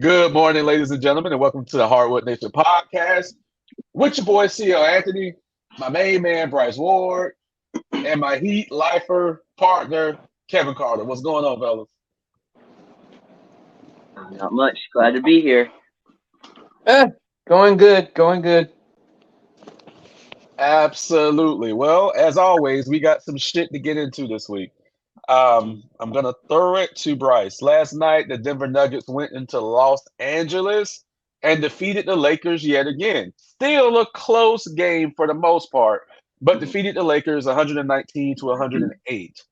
Good morning, ladies and gentlemen, and welcome to the Hardwood Nation podcast with your boy CEO Anthony, my main man Bryce Ward, and my Heat lifer partner Kevin Carter. What's going on, fellas? Not much. Glad to be here. Eh, going good, going good. Absolutely. Well, as always, we got some shit to get into this week. I'm gonna throw it to Bryce. Last night, the Denver Nuggets went into Los Angeles and defeated the Lakers yet again. Still a close game for the most part, but defeated the Lakers 119 to 108.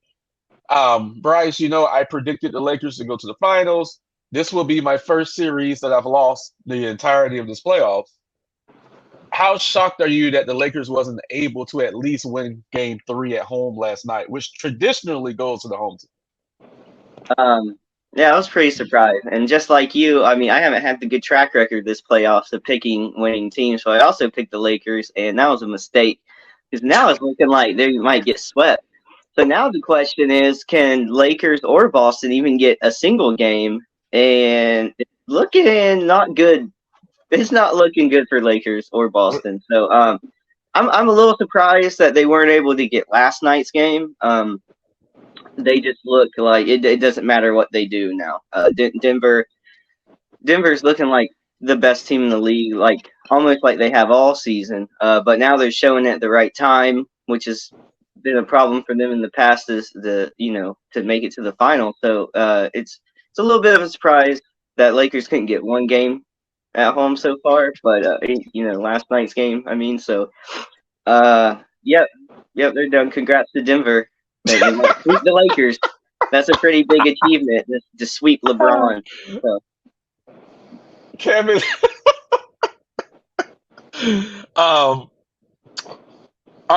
Bryce, I predicted the Lakers to go to the finals. This will be my first series that I've lost the entirety of this playoffs. How shocked are you that the Lakers wasn't able to at least win game 3 at home last night, which traditionally goes to the home team? Yeah, I was pretty surprised. And just like you, I mean, I haven't had the good track record this playoffs of picking winning teams, so I also picked the Lakers, and that was a mistake because now it's looking like they might get swept. So now the question is, can Lakers or Boston even get a single game? And it's looking not good. It's not looking good for Lakers or Boston. So I'm a little surprised that they weren't able to get last night's game. They just look like it doesn't matter what they do now. Denver's looking like the best team in the league, like almost like they have all season. But now they're showing it at the right time, which has been a problem for them in the past, is to make it to the final. So it's a little bit of a surprise that Lakers couldn't get one game at home so far, but last night's game. I mean, so yep, they're done. Congrats to Denver. They might sweep the Lakers. That's a pretty big achievement to sweep LeBron. So. Kevin, are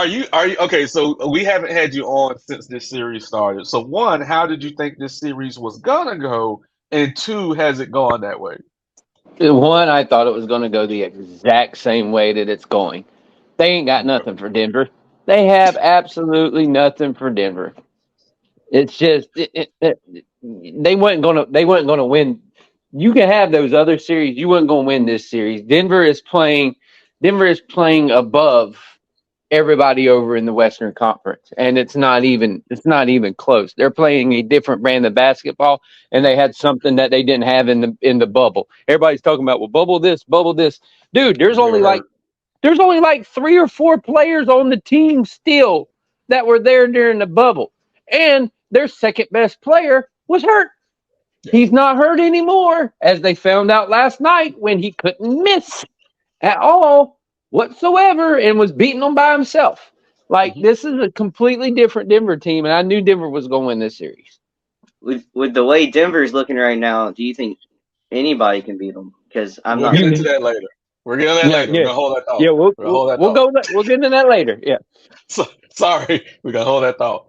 you okay? So we haven't had you on since this series started. So one, how did you think this series was gonna go? And two, has it gone that way? One, I thought it was going to go the exact same way that it's going. They ain't got nothing for Denver. They have absolutely nothing for Denver. It's just they weren't going to. They weren't going to win. You can have those other series. You weren't going to win this series. Denver is playing. Denver is playing above everybody over in the Western Conference, and it's not even close. They're playing a different brand of basketball, and they had something that they didn't have in the bubble. Everybody's talking about, well, bubble this, dude. There's only like 3 or 4 players on the team still that were there during the bubble, and their second best player was hurt. Yeah. He's not hurt anymore, as they found out last night when he couldn't miss at all whatsoever and was beating them by himself. Like, this is a completely different Denver team, and I knew Denver was going to win this series. With the way Denver's looking right now, do you think anybody can beat them? Because We'll get into that later. We're gonna hold that thought. Yeah, we'll get into that later. Yeah. Sorry, we're gonna hold that thought.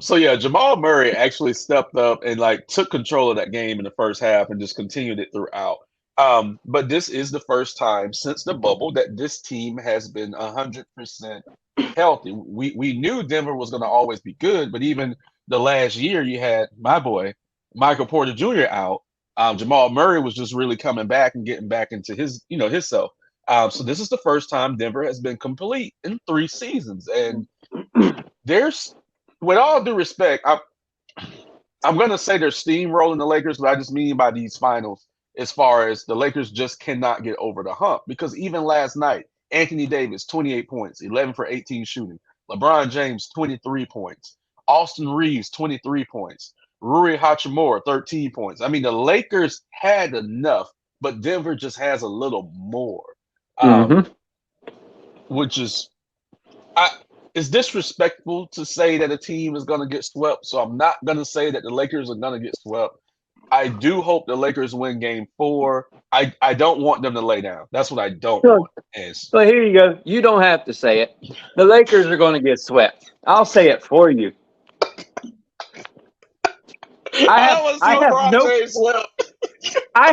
So yeah, Jamal Murray actually stepped up and took control of that game in the first half and just continued it throughout. But this is the first time since the bubble that this team has been 100% healthy. We knew Denver was going to always be good, but even the last year you had my boy Michael Porter Jr. out. Jamal Murray was just really coming back and getting back into his self. So this is the first time Denver has been complete in 3 seasons, and there's, with all due respect, I'm going to say they're steamrolling the Lakers, but I just mean by these finals. As far as the Lakers just cannot get over the hump, because even last night, Anthony Davis, 28 points, 11 for 18 shooting. LeBron James, 23 points. Austin Reeves, 23 points. Rui Hachimura, 13 points. I mean, the Lakers had enough, but Denver just has a little more, which is it's disrespectful to say that a team is going to get swept, so I'm not going to say that the Lakers are going to get swept. I do hope the Lakers win game 4. I don't want them to lay down. That's what I don't want. So here you go. You don't have to say it. The Lakers are going to get swept. I'll say it for you. I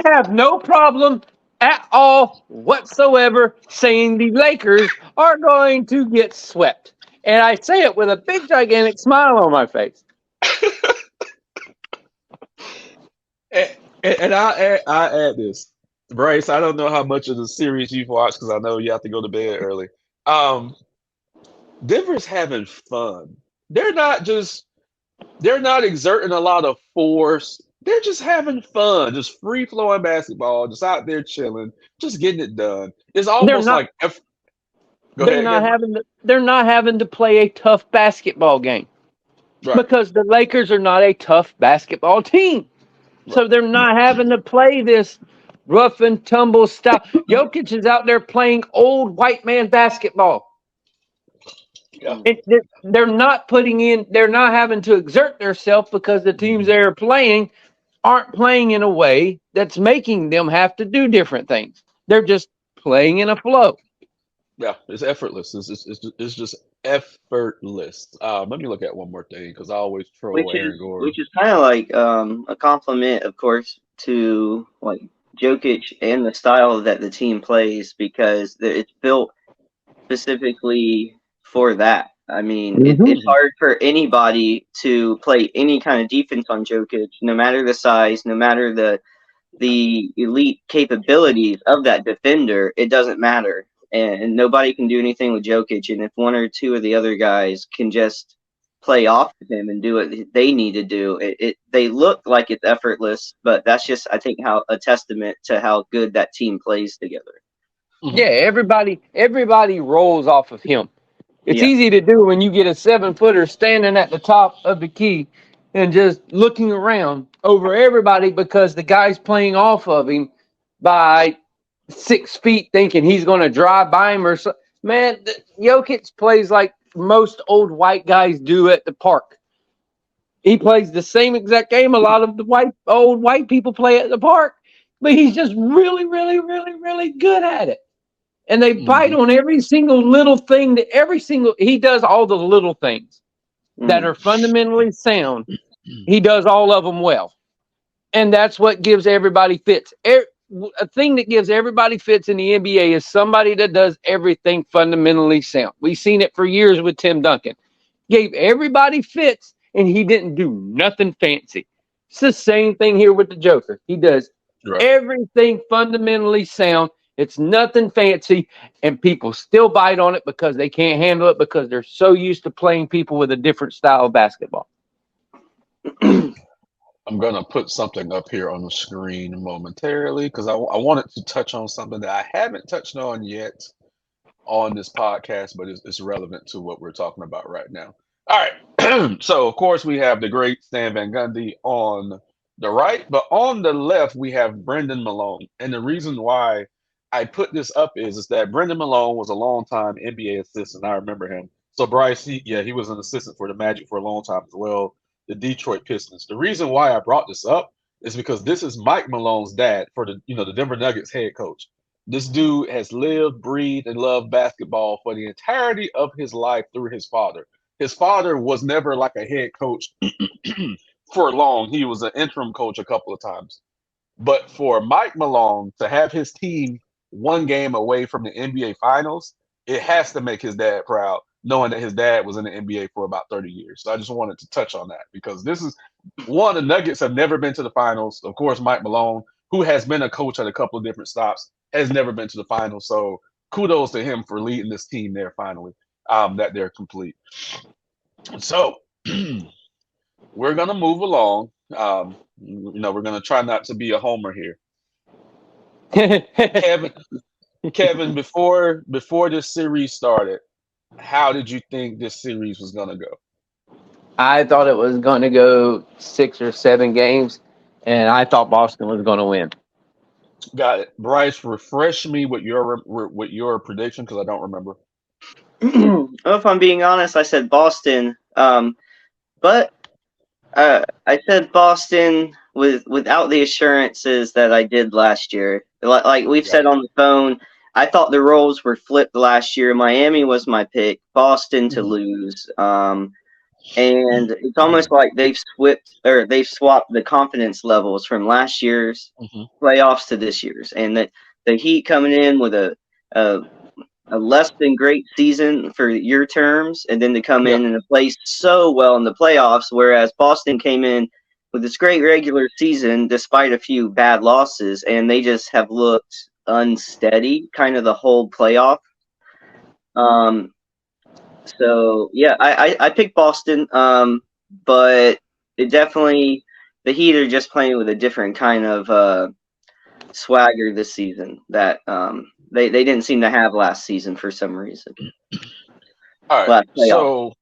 have no problem at all whatsoever saying the Lakers are going to get swept. And I say it with a big, gigantic smile on my face. And I add this, Bryce. I don't know how much of the series you've watched because I know you have to go to bed early. Um, Denver's having fun. They're not just they're not exerting a lot of force. They're just having fun, just free flowing basketball, just out there chilling, just getting it done. It's They're almost not like go ahead, Kevin. they're not having to play a tough basketball game Right, because the Lakers are not a tough basketball team. right. So they're not having to play this rough and tumble style. Jokic is out there playing old white man basketball. Yeah. They're not they're not having to exert themselves because the teams Mhm. they're playing aren't playing in a way that's making them have to do different things. They're just playing in a flow. Yeah, it's effortless. It's just effortless. Let me look at one more thing because I always troll Aaron Which Gordon. is kind of like a compliment, of course, to like Jokic and the style that the team plays because it's built specifically for that. I mean, it's Mhm. hard for anybody to play any kind of defense on Jokic, no matter the size, no matter the elite capabilities of that defender. It doesn't matter, and nobody can do anything with Jokic. And if one or two of the other guys can just play off of him and do what they need to do, they look like it's effortless. But that's just, I think, how a testament to how good that team plays together. Yeah, Mhm. everybody rolls off of him. It's Yeah. easy to do when you get a 7 footer standing at the top of the key and just looking around over everybody because the guy's playing off of him by 6 feet, thinking he's going to drive by him or so. Man, Jokic plays like most old white guys do at the park. He plays the same exact game a lot of the old white people play at the park, but he's just really, really, really, really good at it. And they bite Mhm. on every single little thing that he does all the little things that Mm. are fundamentally sound. He does all of them well. And that's what gives everybody fits. A thing that gives everybody fits in the NBA is somebody that does everything fundamentally sound. We've seen it for years with Tim Duncan. Gave everybody fits, and he didn't do nothing fancy. It's the same thing here with the Joker. He does Right. everything fundamentally sound. It's nothing fancy, and people still bite on it because they can't handle it because they're so used to playing people with a different style of basketball. I'm gonna put something up here on the screen momentarily because I wanted to touch on something that I haven't touched on yet on this podcast, but it's relevant to what we're talking about right now. All right. So, of course, we have the great Stan Van Gundy on the right, but on the left, we have Brendan Malone. And the reason why I put this up is that Brendan Malone was a long-time NBA assistant. I remember him. So, Bryce, he was an assistant for the Magic for a long time as well, the Detroit Pistons. The reason why I brought this up is because this is Mike Malone's dad for the Denver Nuggets head coach. This dude has lived, breathed, and loved basketball for the entirety of his life through his father. His father was never like a head coach for long. He was an interim coach a couple of times. But for Mike Malone to have his team one game away from the NBA Finals, it has to make his dad proud, knowing that his dad was in the NBA for about 30 years. So I just wanted to touch on that because this is one, the Nuggets have never been to the finals. Of course, Mike Malone, who has been a coach at a couple of different stops, has never been to the finals. So kudos to him for leading this team there finally, that they're complete. So we're gonna move along. We're gonna try not to be a homer here. Kevin, Kevin, before this series started, how did you think this series was gonna go? I thought it was going to go 6 or 7 games, and I thought Boston was going to win. Got it. Bryce, refresh me with your prediction because I don't remember. Well, if I'm being honest, I said Boston. But I said Boston without the assurances that I did last year. Like we've Got said it. on the phone, I thought the roles were flipped last year. Miami was my pick, Boston to Mhm. lose. And it's almost like they've swapped the confidence levels from last year's Mhm. playoffs to this year's, and that the Heat coming in with a a less than great season for your terms, and then to come Yeah. in and play so well in the playoffs, whereas Boston came in with this great regular season, despite a few bad losses, and they just have looked unsteady kind of the whole playoff. So yeah, I picked Boston, but it definitely the Heat are just playing with a different kind of swagger this season that they didn't seem to have last season for some reason. All right, Last playoff. so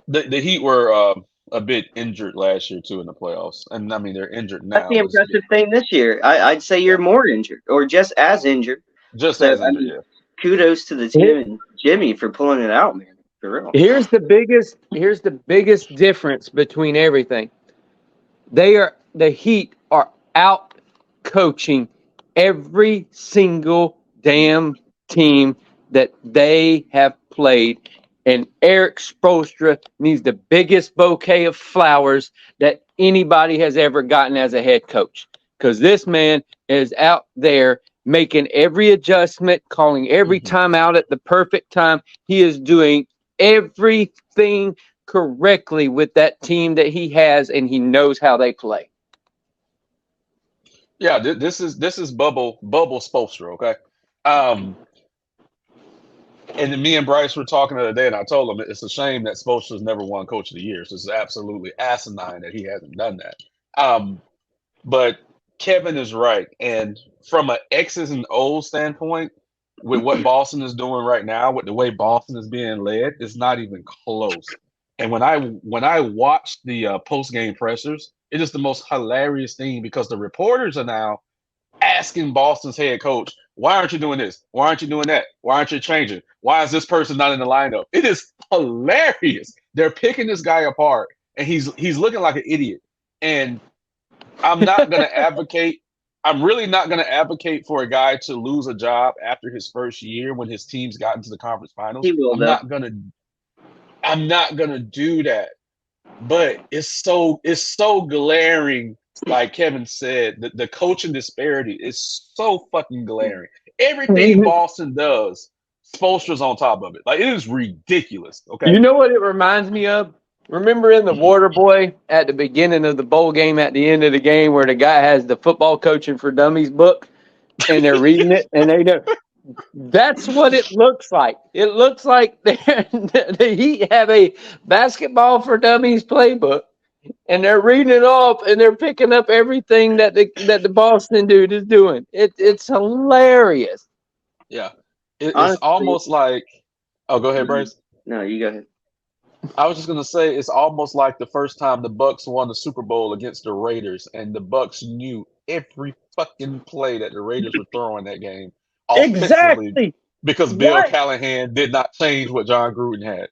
the Heat were a bit injured last year too in the playoffs, and I mean they're injured That's now. the impressive thing this year. I'd say you're more injured or just as injured. Just So as I injured, mean, yeah. kudos to the team and Jimmy for pulling it out, man. For real. Here's the biggest difference between everything. The Heat are out coaching every single damn team that they have played. And Eric Spoelstra needs the biggest bouquet of flowers that anybody has ever gotten as a head coach. Because this man is out there making every adjustment, calling every time out at the perfect time. He is doing everything correctly with that team that he has, and he knows how they play. Yeah, this is bubble Spoelstra, okay? Um, and then me and Bryce were talking the other day, and I told him it's a shame that Spoelstra's never won Coach of the Year. So it's absolutely asinine that he hasn't done that. But Kevin is right, and from an X's and O's standpoint, with what Boston is doing right now, with the way Boston is being led, it's not even close. And when I watched the post game pressers, it is the most hilarious thing because the reporters are now asking Boston's head coach, "Why aren't you doing this? Why aren't you doing that? Why aren't you changing? Why is this person not in the lineup?" It is hilarious. They're picking this guy apart, and he's looking like an idiot. And I'm not going to advocate. I'm really not going to advocate for a guy to lose a job after his first year when his team's gotten to the conference finals. He will, though. I'm not gonna do that. But it's so glaring. Like Kevin said, the coaching disparity is so fucking glaring. Everything Boston does, Spoelstra's on top of it. Like it is ridiculous. Okay. You know what it reminds me of? Remember in the Water Boy at the beginning of the bowl game, at the end of the game, where the guy has the football coaching for dummies book, and they're reading it, and they know that's what it looks like. It looks like the Heat have a basketball for dummies playbook, and they're reading it off, and they're picking up everything that the Boston dude is doing. It's hilarious. Yeah. It's Honestly, almost like. Oh, go ahead, Bryce. no, you go ahead. I was just gonna say it's almost like the first time the Bucks won the Super Bowl against the Raiders, and the Bucks knew every fucking play that the Raiders were throwing that game offensively Exactly. because Bill Right. Callahan did not change what John Gruden had.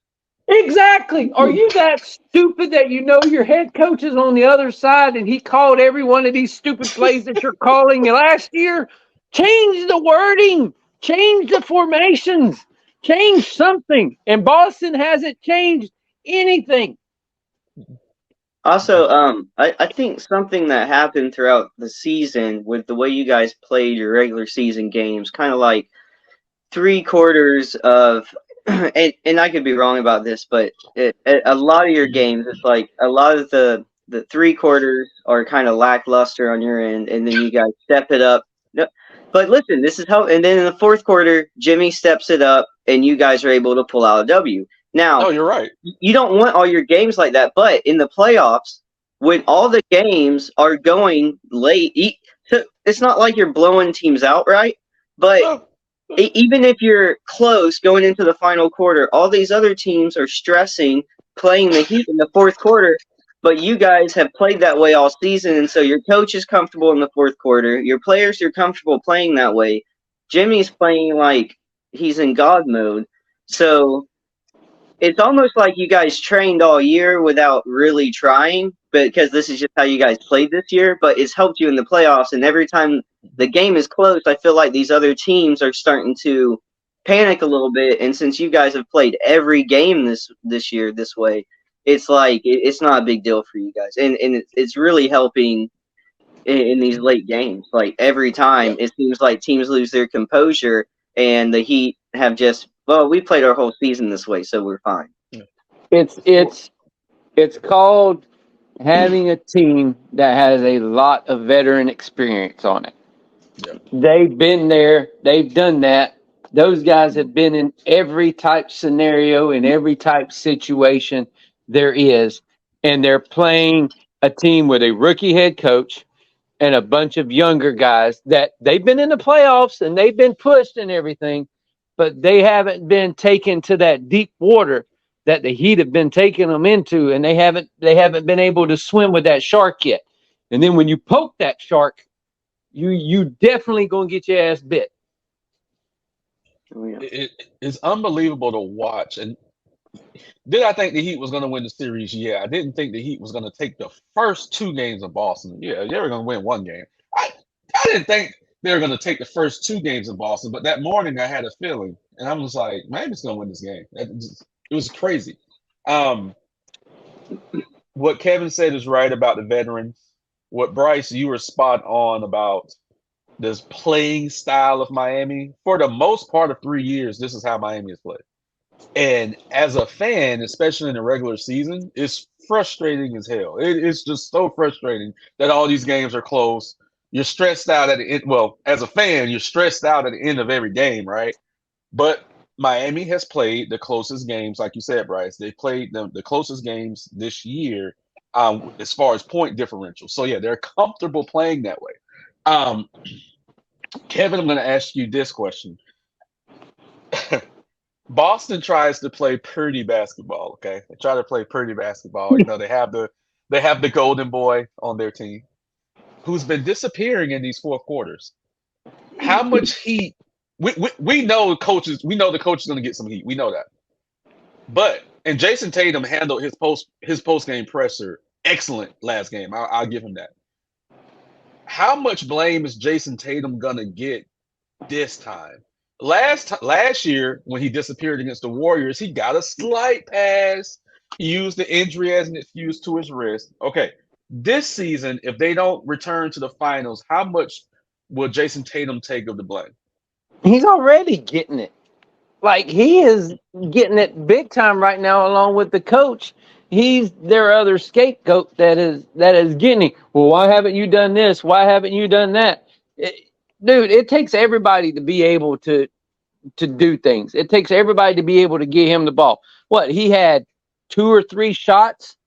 Exactly. Are you that stupid that you know your head coach is on the other side and he called every one of these stupid plays that you're calling last year? Change the wording, change the formations, change something. And Boston hasn't changed anything. Also, I think something that happened throughout the season with the way you guys played your regular season games, kind of like 3/4 of, and I could be wrong about this, but a lot of your games, it's like a lot of the 3/4 are kind of lackluster on your end, and then you guys step it up. No, but listen, this is how, and then in the fourth quarter, Jimmy steps it up, and you guys are able to pull out a W. Now, Oh, you're right. you don't want all your games like that, but in the playoffs, when all the games are going late, it's not like you're blowing teams out, right? But Oh, even if you're close going into the final quarter, all these other teams are stressing playing the Heat in the fourth quarter, but you guys have played that way all season, and so your coach is comfortable in the fourth quarter. Your players are comfortable playing that way. Jimmy's playing like he's in God mode. So it's almost like you guys trained all year without really trying, because this is just how you guys played this year, but it's helped you in the playoffs. And every time the game is close, I feel like these other teams are starting to panic a little bit. And since you guys have played every game this year this way, it's like it's not a big deal for you guys. And it's really helping in these late games. Like every time it seems like teams lose their composure, and the Heat have just, well, we played our whole season this way, so we're fine. It's called having a team that has a lot of veteran experience on it. Yeah. They've been there, they've done that. Those guys have been in every type scenario, in every type situation there is, and they're playing a team with a rookie head coach and a bunch of younger guys that they've been in the playoffs and they've been pushed and everything, but they haven't been taken to that deep water that the Heat have been taking them into, and they haven't been able to swim with that shark yet. And then when you poke that shark, you definitely gonna get your ass bit. Oh, yeah. It's unbelievable to watch. And did I think the Heat was going to win the series? Yeah. I didn't think the Heat was going to take the first 2 games of Boston. Yeah, they were going to win 1 game. I didn't think they were going to take the first 2 games in Boston, but that morning I had a feeling, and I was like, Miami's going to win this game. It was crazy. Um, what Kevin said is right about the veterans. What Bryce, you were spot on about this playing style of Miami. For the most part of 3 years, this is how Miami has played. And as a fan, especially in the regular season, it's frustrating as hell. It's just so frustrating that all these games are close. You're stressed out at the end. Well, as a fan, you're stressed out at the end of every game, right? But Miami has played the closest games, like you said, Bryce. They played the closest games this year as far as point differential. So, yeah, they're comfortable playing that way. Um, Kevin, I'm going to ask you this question. Boston tries to play pretty basketball. Okay, they try to play pretty basketball. They have the golden boy on their team who's been disappearing in these fourth quarters. How much heat? We know coaches. We know the coach is going to get some heat. We know that. But and Jason Tatum handled his post game presser excellent last game. I'll give him that. How much blame is Jason Tatum gonna get this time? Last year, when he disappeared against the Warriors, he got a slight pass. He used the injury as an excuse to his wrist. Okay, this season, if they don't return to the finals, how much will Jason Tatum take of the blame? He's already getting it. Like he is getting it big time right now, along with the coach. He's their other scapegoat that is getting it. Well, why haven't you done this? Why haven't you done that? Dude, it takes everybody to be able to do things. It takes everybody to be able to get him the ball. What he had 2 or 3 shots,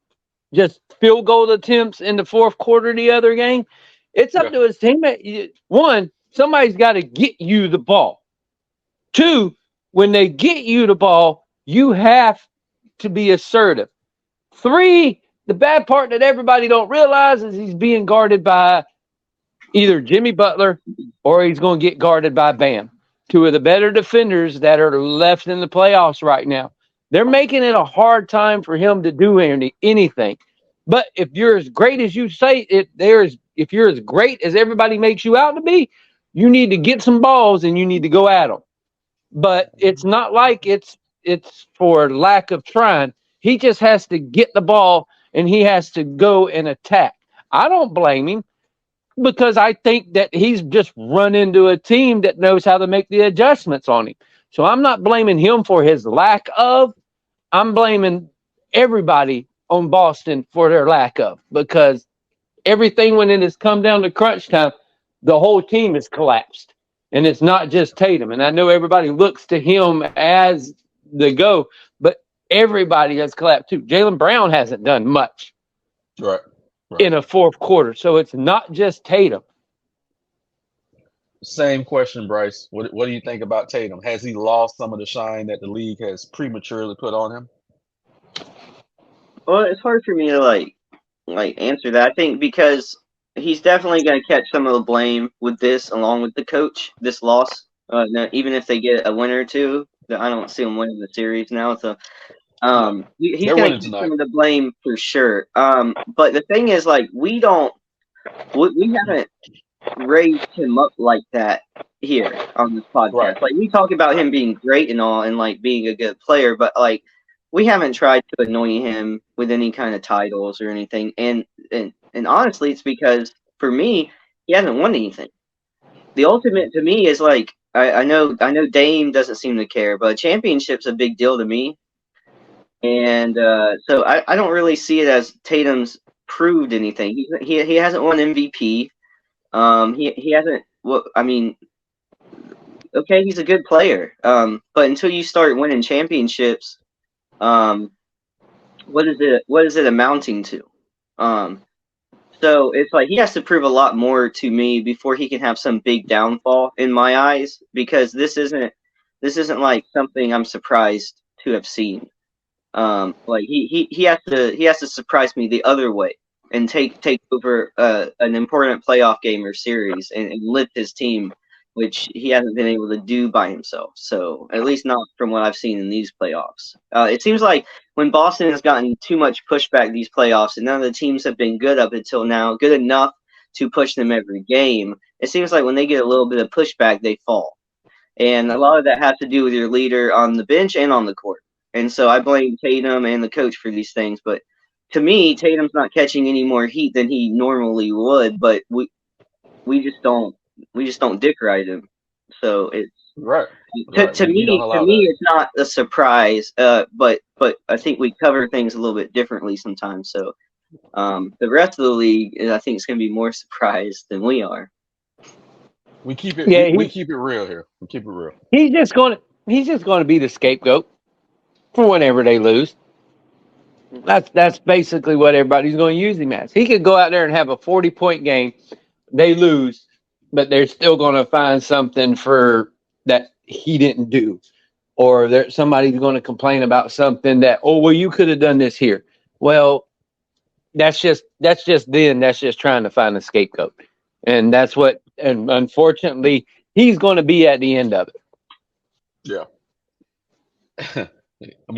just field goal attempts in the fourth quarter of the other game. It's up Yeah, to his teammate. One, somebody's got to get you the ball. Two, when they get you the ball, you have to be assertive. Three, the bad part that everybody don't realize is he's being guarded by either Jimmy Butler or he's going to get guarded by Bam. Two of the better defenders that are left in the playoffs right now. They're making it a hard time for him to do anything. But if you're as great as you say if you're as great as everybody makes you out to be, you need to get some balls and you need to go at them. But it's not like it's for lack of trying. He just has to get the ball and he has to go and attack. I don't blame him because I think that he's just run into a team that knows how to make the adjustments on him. So I'm not blaming him for his lack of. I'm blaming everybody on Boston for their lack of, because everything when it has come down to crunch time, the whole team has collapsed. And it's not just Tatum. And I know everybody looks to him as the go, but everybody has collapsed too. Jaylen Brown hasn't done much right, right. in a fourth quarter. So it's not just Tatum. Same question, Bryce. What do you think about Tatum? Has he lost some of the shine that the league has prematurely put on him? Well, it's hard for me to like answer that. I think because he's definitely going to catch some of the blame with this, along with the coach. This loss, even if they get a win or two, I don't see him winning the series now. So, No, he's they're going to winning catch some tonight. of the blame for sure. But the thing is, like, we haven't raised him up like that here on this Right. podcast. Like, we talk about him being great and all, and like being a good player, but like we haven't tried to annoy him with any kind of titles or anything. And honestly, it's because for me, he hasn't won anything. The ultimate to me is like I know Dame doesn't seem to care, but a championship's a big deal to me. And so I don't really see it as Tatum's. proved anything. He hasn't won MVP. He hasn't. Well, I mean, okay, he's a good player. But until you start winning championships, what is it amounting to? So it's like he has to prove a lot more to me before he can have some big downfall in my eyes, because this isn't like something I'm surprised to have seen. Like he has to surprise me the other way and take over an important playoff game or series and lift his team, which he hasn't been able to do by himself. So at least not from what I've seen in these playoffs. It seems like when Boston has gotten too much pushback these playoffs, and none of the teams have been good up until now, good enough to push them every game. It seems like when they get a little bit of pushback, they fall. And a lot of that has to do with your leader on the bench and on the court. And so I blame Tatum and the coach for these things. But to me, Tatum's not catching any more heat than he normally would. But we just don't dick ride him. So it's Right. to We don't me allow that. it's not a surprise. But I think we cover things a little bit differently sometimes. So the rest of the league, I think, is going to be more surprised than we are. We keep it. Yeah, We keep it real here. We keep it real. he's just gonna be the scapegoat for whenever they lose. That's basically what everybody's going to use him as. He could go out there and have a 40-point game, they lose, but they're still going to find something for that he didn't do, or somebody's going to complain about something that, oh well, you could have done this here. Well, that's just trying to find a scapegoat, and unfortunately he's going to be at the end of it. Yeah.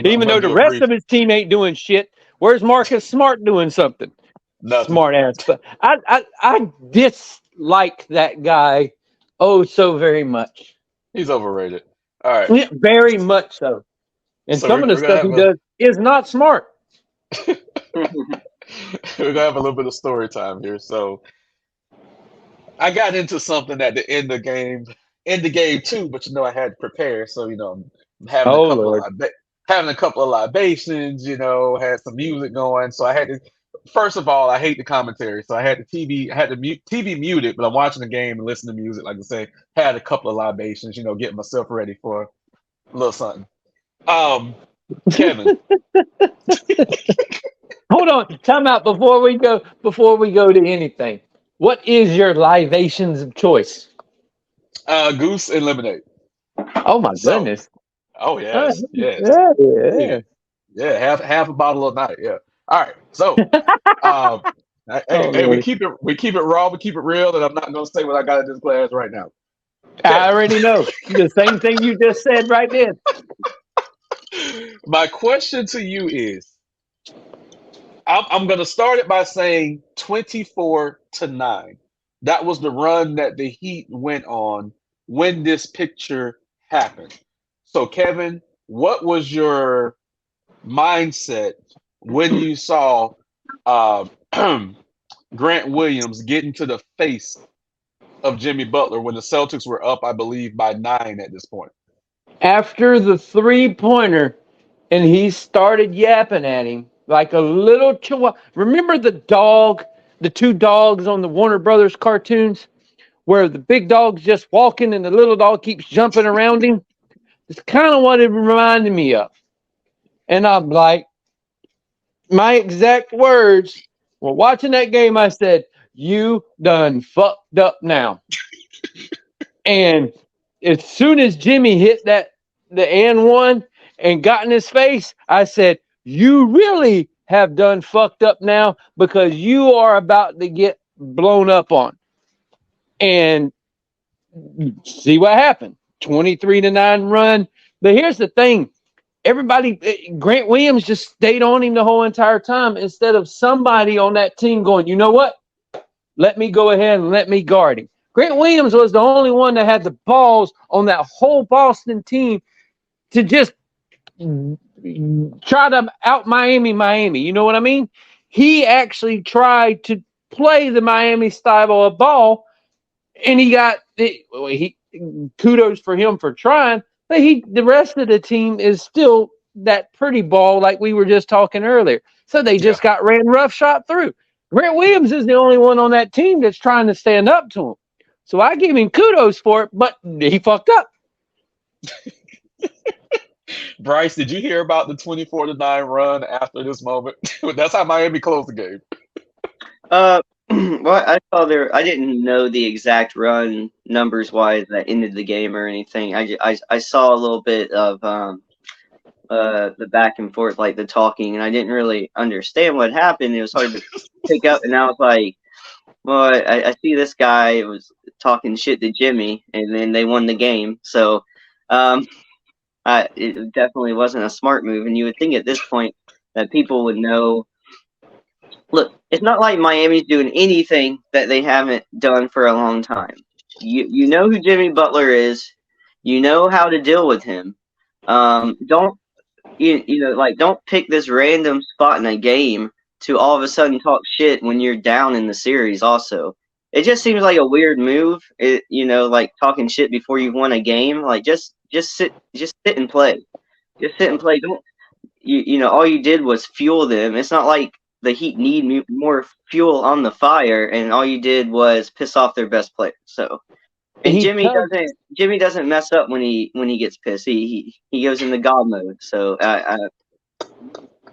Even though the rest of his team ain't doing shit, where's Marcus Smart doing something? Nothing. Smart ass. But I dislike that guy so very much. He's overrated. All right. Yeah, very much so. And So some of the stuff he does is not smart. We're gonna have a little bit of story time here. So I got into something at the end of the game too, but I had to prepare. So I'm having Oh Lord. having a couple of libations. Had some music going. So I had to. First of all, I hate the commentary, so I had the TV muted, but I'm watching the game and listening to music. Like I say, had a couple of libations. Getting myself ready for a little something. Kevin. Hold on, time out before we go to anything. What is your libations of choice? Goose and lemonade. Oh my goodness. Oh yes, yes. Yeah. Half a bottle a night. Yeah. All right. So, hey, we keep it raw, we keep it real, and I'm not gonna say what I got in this glass right now. I already know the same thing you just said right then. My question to you is, I'm gonna start it by saying 24-9. That was the run that the Heat went on when this picture happened. So, Kevin, what was your mindset when you saw Grant Williams get into the face of Jimmy Butler when the Celtics were up, I believe, by 9 at this point? After the 3-pointer, and he started yapping at him like a little chihuahua. Remember the two dogs on the Warner Brothers cartoons, where the big dog's just walking and the little dog keeps jumping around him? It's kind of what it reminded me of. And I'm like, my exact words, while watching that game, I said, you done fucked up now. And as soon as Jimmy hit the and one and got in his face, I said, you really have done fucked up now, because you are about to get blown up on. And see what happened. 23-9 run. But here's the thing. Grant Williams just stayed on him the whole entire time, instead of somebody on that team going, you know what? Let me go ahead and let me guard him. Grant Williams was the only one that had the balls on that whole Boston team to just try to out Miami. You know what I mean? He actually tried to play the Miami style of ball, and he got kudos for him for trying. But the rest of the team is still that pretty ball like we were just talking earlier. So they just got ran roughshod through. Grant Williams is the only one on that team that's trying to stand up to him. So I give him kudos for it, but he fucked up. Bryce, did you hear about the 24-9 run after this moment? That's how Miami closed the game. Well, I saw there. I didn't know the exact run numbers wise that ended the game or anything. I saw a little bit of the back and forth, like the talking, and I didn't really understand what happened. It was hard to pick up, and I was like, well, I see this guy was talking shit to Jimmy, and then they won the game. So, it definitely wasn't a smart move. And you would think at this point that people would know. Look, it's not like Miami's doing anything that they haven't done for a long time. You know who Jimmy Butler is. You know how to deal with him. Don't don't pick this random spot in a game to all of a sudden talk shit when you're down in the series. Also, it just seems like a weird move. Like talking shit before you've won a game. Like just sit and play. Just sit and play. Don't all you did was fuel them. It's not like the Heat need more fuel on the fire, and all you did was piss off their best player. So, and Jimmy doesn't mess up when he gets pissed. He goes into God mode. So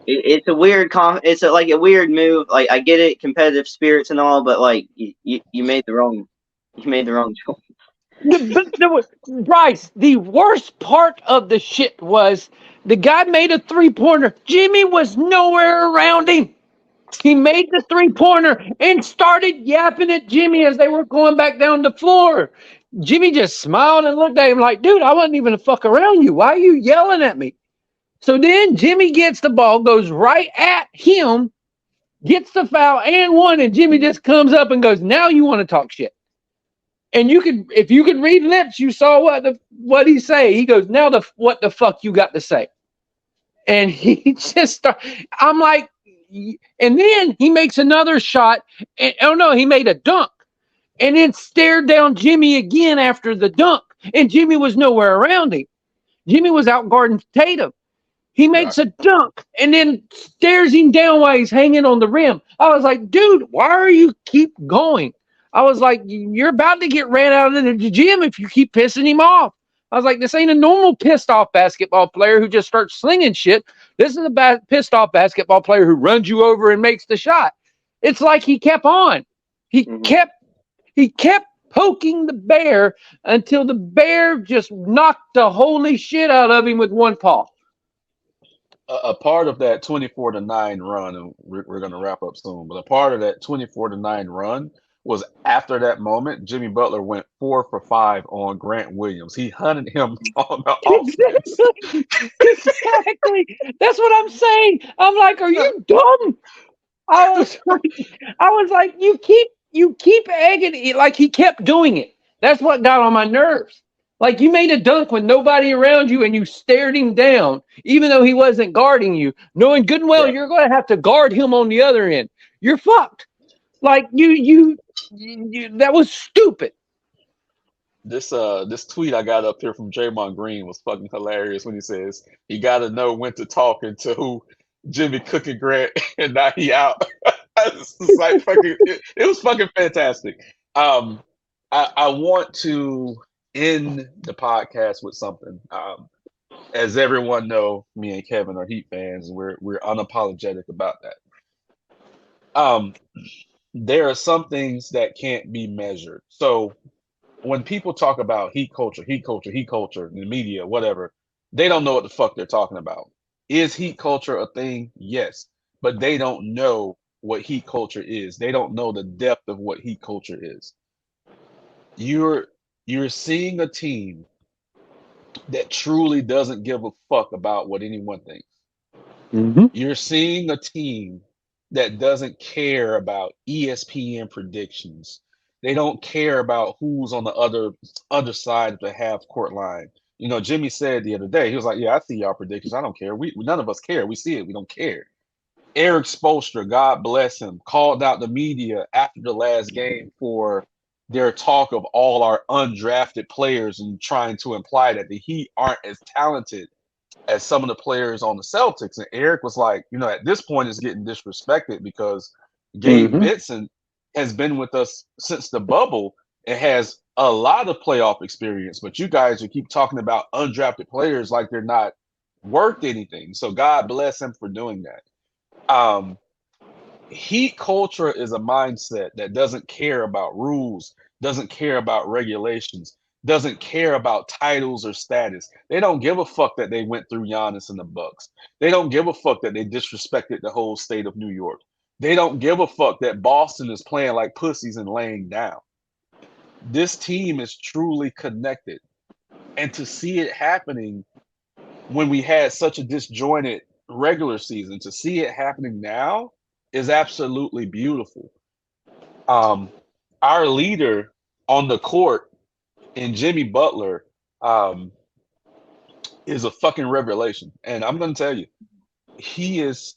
it's a weird it's like a weird move. Like I get it, competitive spirits and all, but like you made the wrong choice. But Bryce, the worst part of the shit was the guy made a 3-pointer. Jimmy was nowhere around him. He made the 3-pointer and started yapping at Jimmy as they were going back down the floor. Jimmy just smiled and looked at him like, dude, I wasn't even a fuck around you. Why are you yelling at me? So then Jimmy gets the ball, goes right at him, gets the foul and one, and Jimmy just comes up and goes, now you want to talk shit. And if you could read lips, you saw what he say. He goes, now what the fuck you got to say? And he just I'm like, and then he makes another shot. And, oh no, he made a dunk, and then stared down Jimmy again after the dunk. And Jimmy was nowhere around him. Jimmy was out guarding Tatum. He makes a dunk and then stares him down while he's hanging on the rim. I was like, dude, why are you keep going? I was like, you're about to get ran out of the gym if you keep pissing him off. I was like, this ain't a normal pissed off basketball player who just starts slinging shit. This is a pissed off basketball player who runs you over and makes the shot. It's like he kept on. He kept poking the bear until the bear just knocked the holy shit out of him with one paw. A part of that 24-9 run, and we're going to wrap up soon, but a part of that 24-9 run was after that moment, Jimmy Butler went 4 for 5 on Grant Williams. He hunted him on the offense. Exactly. That's what I'm saying. I'm like, are you dumb? I was like, you keep egging it. Like he kept doing it. That's what got on my nerves. Like you made a dunk with nobody around you and you stared him down, even though he wasn't guarding you, knowing good and well you're going to have to guard him on the other end. You're fucked. Like you that was stupid. This tweet I got up here from Draymond Green was fucking hilarious when he says he got to know when to talk and to who Jimmy cooking Grant and now he out. It's like it was fucking fantastic. I want to end the podcast with something. As everyone know, me and Kevin are Heat fans, and we're unapologetic about that. There are some things that can't be measured. So when people talk about heat culture, in the media, whatever, they don't know what the fuck they're talking about. Is heat culture a thing? Yes. But they don't know what heat culture is. They don't know the depth of what heat culture is. You're seeing a team that truly doesn't give a fuck about what anyone thinks. Mm-hmm. You're seeing a team that doesn't care about ESPN predictions. They don't care about who's on the other side of the half court line. You know, Jimmy said the other day, he was like, "Yeah, I see y'all predictions. I don't care. We none of us care. We see it. We don't care." Eric Spoelstra, God bless him, called out the media after the last game for their talk of all our undrafted players and trying to imply that the Heat aren't as talented as some of the players on the Celtics. And Eric was like, at this point it's getting disrespected because, Gabe Mm-hmm. Vincent has been with us since the bubble and has a lot of playoff experience, but you guys will keep talking about undrafted players like they're not worth anything. So God bless him for doing that. Heat culture is a mindset that doesn't care about rules, doesn't care about regulations, doesn't care about titles or status. They don't give a fuck that they went through Giannis and the Bucks. They don't give a fuck that they disrespected the whole state of New York. They don't give a fuck that Boston is playing like pussies and laying down. This team is truly connected. And to see it happening when we had such a disjointed regular season, to see it happening now is absolutely beautiful. Our leader on the court in Jimmy Butler is a fucking revelation. And I'm going to tell you, he is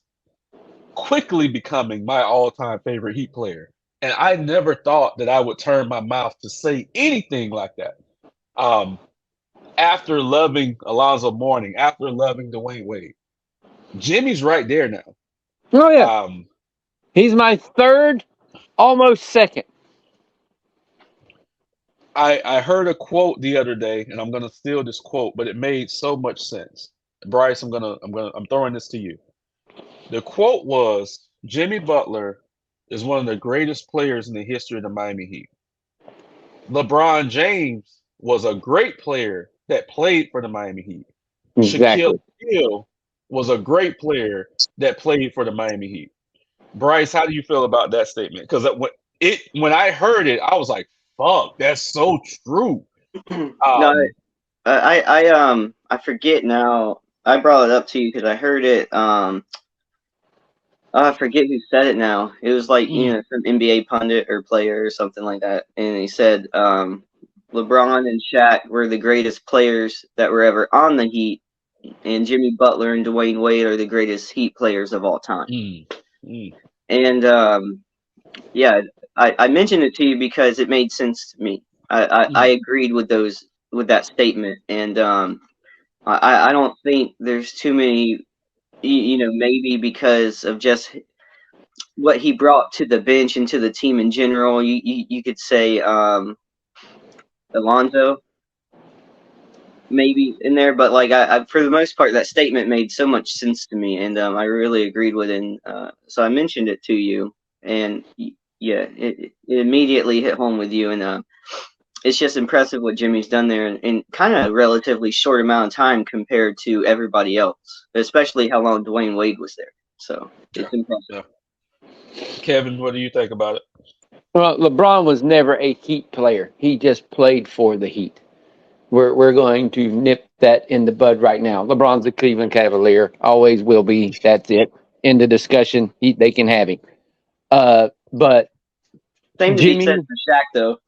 quickly becoming my all-time favorite Heat player. And I never thought that I would turn my mouth to say anything like that. After loving Alonzo Mourning, after loving Dwayne Wade, Jimmy's right there now. Oh yeah, he's my third, almost second. I heard a quote the other day, and I'm gonna steal this quote, but it made so much sense. Bryce, I'm throwing this to you. The quote was, Jimmy Butler is one of the greatest players in the history of the Miami Heat. LeBron James was a great player that played for the Miami Heat. Exactly. Shaquille O'Neal was a great player that played for the Miami Heat. Bryce, how do you feel about that statement? Because when I heard it, I was like, "Fuck, that's so true." No, I forget now. I brought it up to you because I heard it. I forget who said it now. It was like some NBA pundit or player or something like that, and he said LeBron and Shaq were the greatest players that were ever on the Heat, and Jimmy Butler and Dwayne Wade are the greatest Heat players of all time. And yeah, I mentioned it to you because it made sense to me. I agreed with that statement, and I don't think there's too many. Maybe because of just what he brought to the bench and to the team in general. You could say Alonzo maybe in there, but like I for the most part, that statement made so much sense to me, and I really agreed with it. And, so I mentioned it to you, and yeah, it immediately hit home with you, and it's just impressive what Jimmy's done there in kind of a relatively short amount of time compared to everybody else, especially how long Dwayne Wade was there. So it's impressive. Yeah. Kevin, what do you think about it? Well, LeBron was never a Heat player. He just played for the Heat. We're going to nip that in the bud right now. LeBron's a Cleveland Cavalier, always will be. That's it. End of discussion. They can have him. But same to be said for Shaq, though.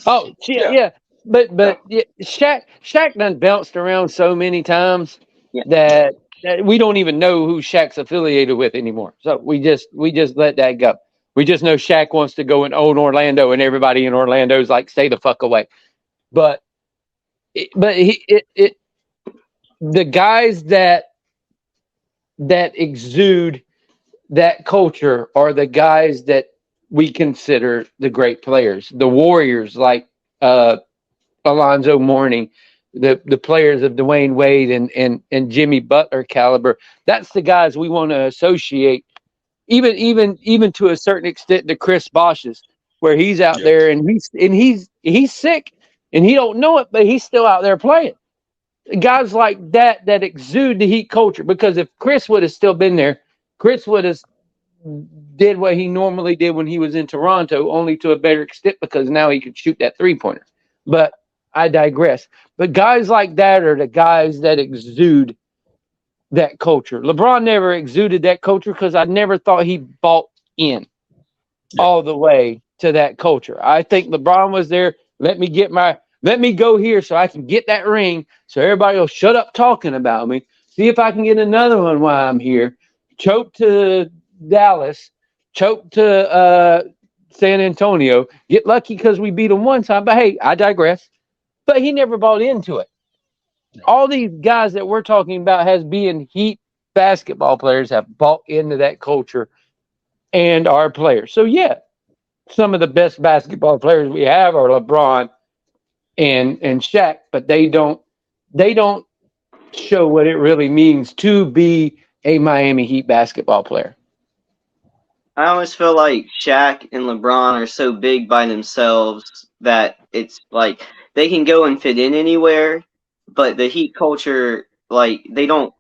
Oh, yeah. But yeah, Shaq done bounced around so many times that we don't even know who Shaq's affiliated with anymore. So we just let that go. We just know Shaq wants to go and own Orlando, and everybody in Orlando's like, stay the fuck away. But the guys that exude that culture are the guys that we consider the great players, the warriors like Alonzo Mourning, the players of Dwayne Wade and Jimmy Butler caliber. That's the guys we want to associate, even to a certain extent, to Chris Bosh's, where he's out there and he's sick and he don't know it, but he's still out there playing. Guys like that exude the Heat culture, because if Chris would have still been there, Chris would have did what he normally did when he was in Toronto, only to a better extent, because now he could shoot that 3-pointer. But I digress. But guys like that are the guys that exude that culture. LeBron never exuded that culture because I never thought he bought in all the way to that culture. I think LeBron was there. Let me go here so I can get that ring, so everybody will shut up talking about me. See if I can get another one while I'm here. Choke to Dallas, choke to San Antonio. Get lucky because we beat them one time. But hey, I digress. But he never bought into it. All these guys that we're talking about as being Heat basketball players have bought into that culture and our players. So yeah, some of the best basketball players we have are LeBron and Shaq, but they don't show what it really means to be a Miami Heat basketball player. I always feel like Shaq and LeBron are so big by themselves that it's like they can go and fit in anywhere, but the Heat culture, like they don't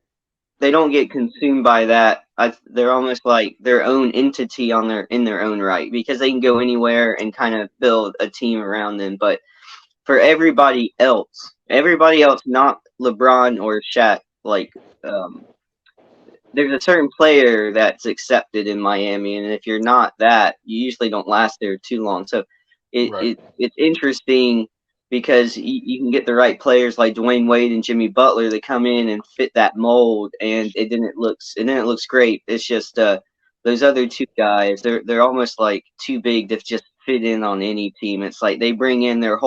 get consumed by that. They're almost like their own entity in their own right because they can go anywhere and kind of build a team around them. But for everybody else not LeBron or Shaq, like um, there's a certain player that's accepted in Miami, and if you're not that, you usually don't last there too long. So Right. it's interesting because you can get the right players like Dwayne Wade and Jimmy Butler that come in and fit that mold, and it didn't looks great. It's just those other two guys, they're almost like too big to just fit in on any team. It's like they bring in their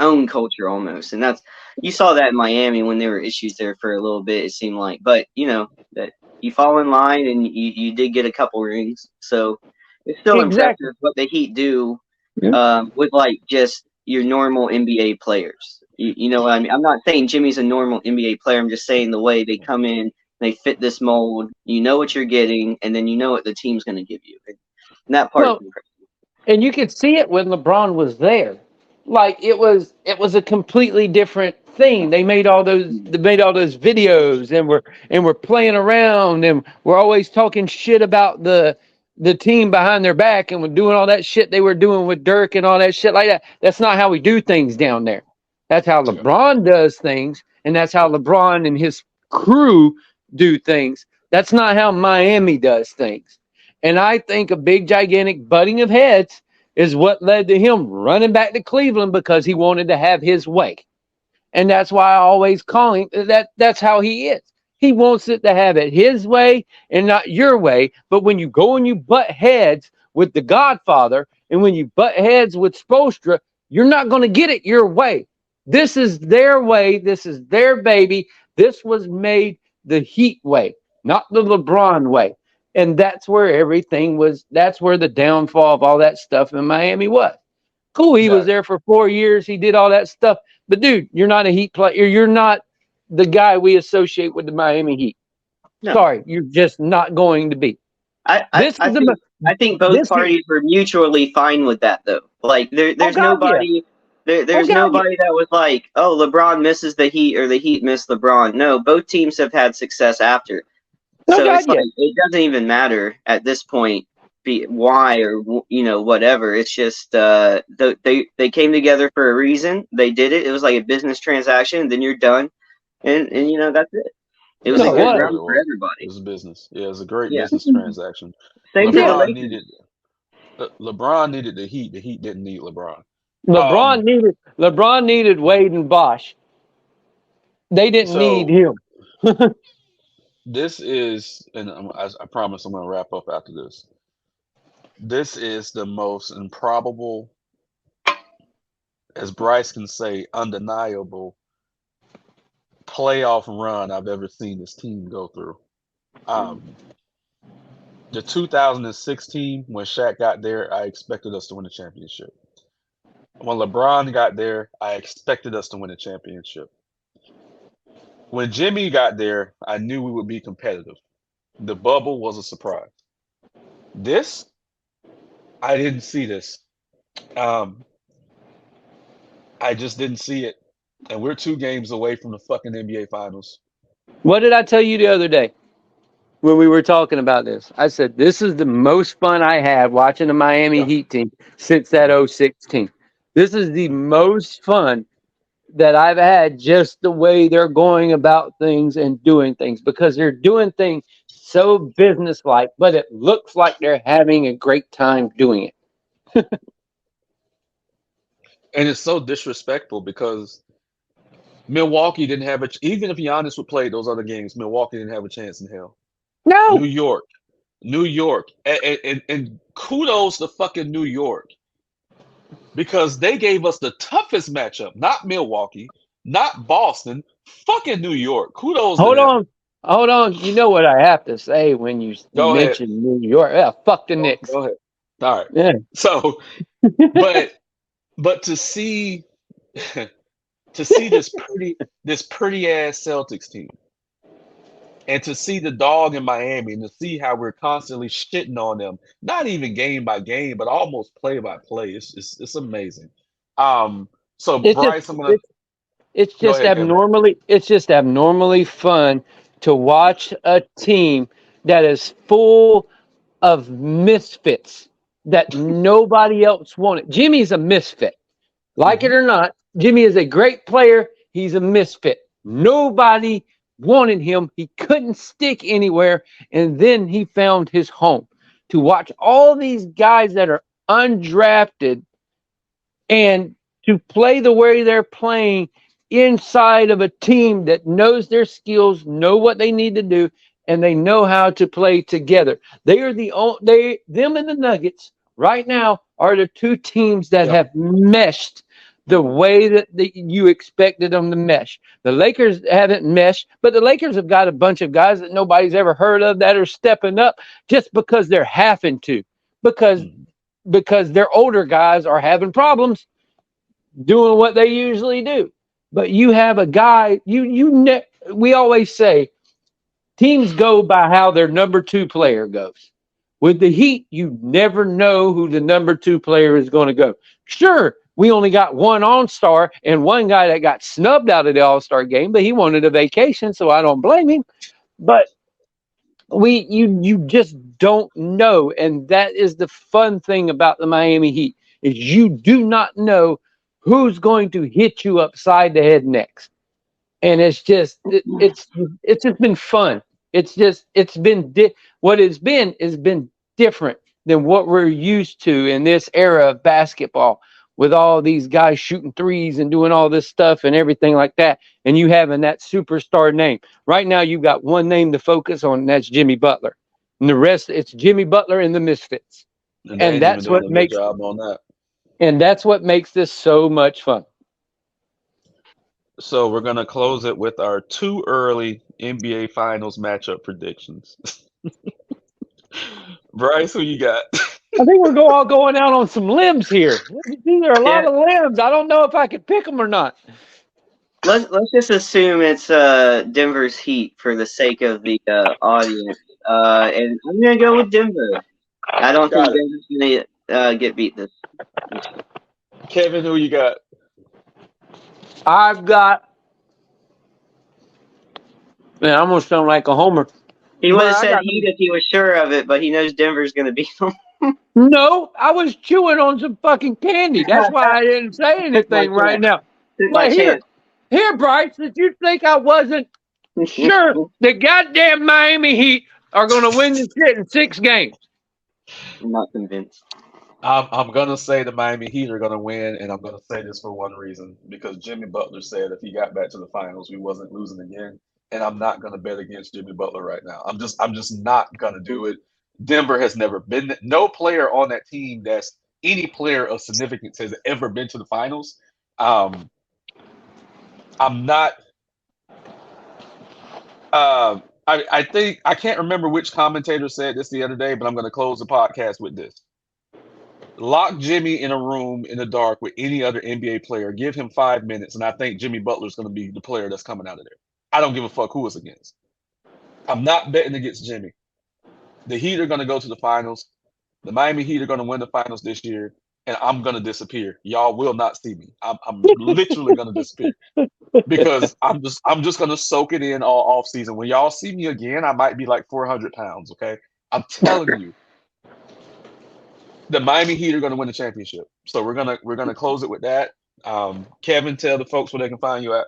own culture almost, and that's you saw that in Miami when there were issues there for a little bit. It seemed like, but that you fall in line and you did get a couple rings, so it's still Exactly. impressive what the Heat do Yeah. with like just your normal NBA players. You know what I mean? I'm not saying Jimmy's a normal NBA player. I'm just saying the way they come in, they fit this mold. You know what you're getting, and then you know what the team's going to give you. And that part's Well, impressive. and you could see it when LeBron was there. Like it was a completely different thing. They made all those videos and we're playing around and we're always talking shit about the team behind their back and we're doing all that shit they were doing with Dirk and all that shit like that. That's not how we do things down there. That's how Yeah. LeBron does things, and that's how LeBron and his crew do things. That's not how Miami does things. And I think a big gigantic butting of heads is what led to him running back to Cleveland because he wanted to have his way. And that's why I always call him that's how he is. He wants it to have it his way and not your way. But when you go and you butt heads with the Godfather and when you butt heads with Spolstra, you're not going to get it your way. This is their way. This is their baby. This was made the Heat way, not the LeBron way. And that's where the downfall of all that stuff in Miami was. Cool, he was Exactly. there for 4 years. He did all that stuff. But dude, you're not a Heat player. You're not the guy we associate with the Miami Heat. No, Sorry, you're just not going to be. I, I, This I is think the I think both this. parties were mutually fine with that though. Like Oh there's God, yeah. nobody Oh there's God, yeah. nobody that was like, oh, LeBron misses the Heat or the Heat miss LeBron. No, both teams have had success after. Oh So God, it's like yeah. it doesn't even matter at this point why or whatever. It's just they came together for a reason. They did it. It was like a business transaction. Then you're done, and that's it. It was That's a No, all good it what? run really for was. It everybody. was business. Yeah, it was a great Yeah. business transaction. Same for the Yeah. LeBron needed Lakers. LeBron needed the Heat. The Heat didn't need LeBron. LeBron Um, needed LeBron needed Wade and Bosch. They didn't need so him. this is, and I promise I'm going to wrap up after this. This is the most improbable, as Bryce can say, undeniable playoff run I've ever seen this team go through. Um, the 2016, when Shaq got there, I expected us to win a championship. When LeBron got there, I expected us to win a championship. When Jimmy got there, I knew we would be competitive. The bubble was a surprise. This, I didn't see this. Um, I just didn't see it. And we're 2 games away from the fucking NBA Finals. What did I tell you the other day when we were talking about this? I said this is the most fun I had watching the Miami Yeah. Heat team since that '06 team. This is the most fun that I've had, just the way they're going about things and doing things, because they're doing things so businesslike, but it looks like they're having a great time doing it. And it's so disrespectful because Milwaukee didn't have even if Giannis would play those other games, Milwaukee didn't have a chance in hell. New No, York, New York, and kudos to fucking New York because they gave us the toughest matchup, not Milwaukee, not Boston, fucking New York. Kudos to hold them. on. Hold on. You know what I have to say when you Go ahead. mention New York? Yeah, fuck the Knicks. Go ahead. All right. Yeah. So, but to see this pretty ass Celtics team, and to see the dog in Miami, and to see how we're constantly shitting on them, not even game by game, but almost play by play. It's amazing. So It's just Bryce, I'm gonna it's it's go just ahead, Kevin. abnormally fun to watch a team that is full of misfits that nobody else wanted. Jimmy's a misfit. Like it Hmm. or not, Jimmy is a great player. He's a misfit. Nobody wanted him. He couldn't stick anywhere. And then he found his home. To watch all these guys that are undrafted and to play the way they're playing inside of a team that knows their skills, know what they need to do, and they know how to play together. They are them and the Nuggets right now are the two teams that Yep. have meshed the way that you expected them to mesh. The Lakers haven't meshed, but the Lakers have got a bunch of guys that nobody's ever heard of that are stepping up just because they're having to. Because Mhm. their older guys are having problems doing what they usually do. But you have a guy, we always say teams go by how their number two player goes. With the Heat, you never know who the number two player is going to go. Sure, we only got one All-Star and one guy that got snubbed out of the All-Star game, but he wanted a vacation, so I don't blame him. But you just don't know, and that is the fun thing about the Miami Heat is you do not know who's going to hit you upside the head next, and it's just been fun. It's been what it's been has been different than what we're used to in this era of basketball with all these guys shooting threes and doing all this stuff and everything like that, and you having that superstar name. Right now you've got one name to focus on, and that's Jimmy Butler, and the rest it's Jimmy Butler and the Misfits. And they and ain't even that's doing what a good makes job on that. and that's what makes this so much fun. So we're gonna close it with our too early NBA Finals matchup predictions. Bryce, who you got? I think we're all going out on some limbs here. These are a lot Yeah, of limbs. I don't know if I could pick them or not. let's just assume it's Denver's Heat for the sake of the audience. And I'm gonna go with Denver. I don't think Got it. Denver's gonna get beat this. Kevin, who you got? I've got, man, I'm gonna sound like a homer, He would but have I said got Heat if he was sure of it, but he knows Denver's gonna beat them. no. I was chewing on some fucking candy. That's why I didn't say Took my anything right chance. now. Took my But chance. here, Bryce, if you think I wasn't sure, the goddamn Miami Heat are gonna win this shit in 6 games. I'm not convinced. I'm gonna say the Miami Heat are gonna win, and I'm gonna say this for one reason because Jimmy Butler said if he got back to the finals, we wasn't losing again. And I'm not gonna bet against Jimmy Butler right now. I'm just not gonna do it. Denver has never been no player on that team that's any player of significance has ever been to the finals. Um, I'm not. I think I can't remember which commentator said this the other day, but I'm going to close the podcast with this. Lock Jimmy in a room in the dark with any other NBA player. Give him 5 minutes, and I think Jimmy Butler's going to be the player that's coming out of there. I don't give a fuck who it's against. I'm not betting against Jimmy. The Heat are going to go to the finals. The Miami Heat are going to win the finals this year, and I'm going to disappear. Y'all will not see me. I'm literally going to disappear because I'm just going to soak it in all off season. When y'all see me again, I might be like 400 pounds. Okay, I'm telling you. The Miami Heat are going to win the championship. So we're gonna close it with that. Kevin, tell the folks where they can find you at.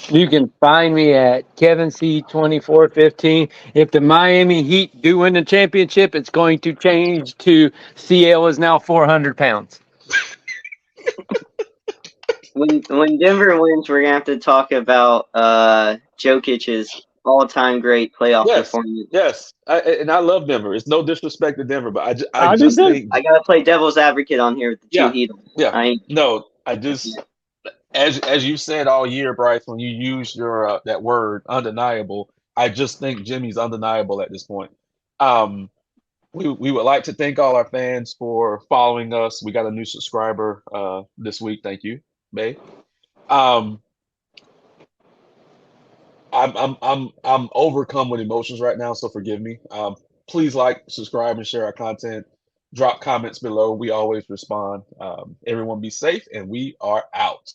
You can find me at Kevin C 2415. If the Miami Heat do win the championship, it's going to change to CL is now 400 pounds. When Denver wins, we're gonna have to talk about Jokic's all-time great playoff Yes, performance. yes, and I love Denver. It's no disrespect to Denver, but I I did just too. think, I gotta play devil's advocate on here with the two yeah, Heat. yeah. I No, I just as you said all year, Bryce, when you use your that word undeniable, I just think Jimmy's undeniable at this point. Um, we would like to thank all our fans for following us. We got a new subscriber this week. Thank you, Bay. Um, I'm overcome with emotions right now, so forgive me. Please like, subscribe, and share our content. Drop comments below. We always respond. Everyone be safe, and we are out.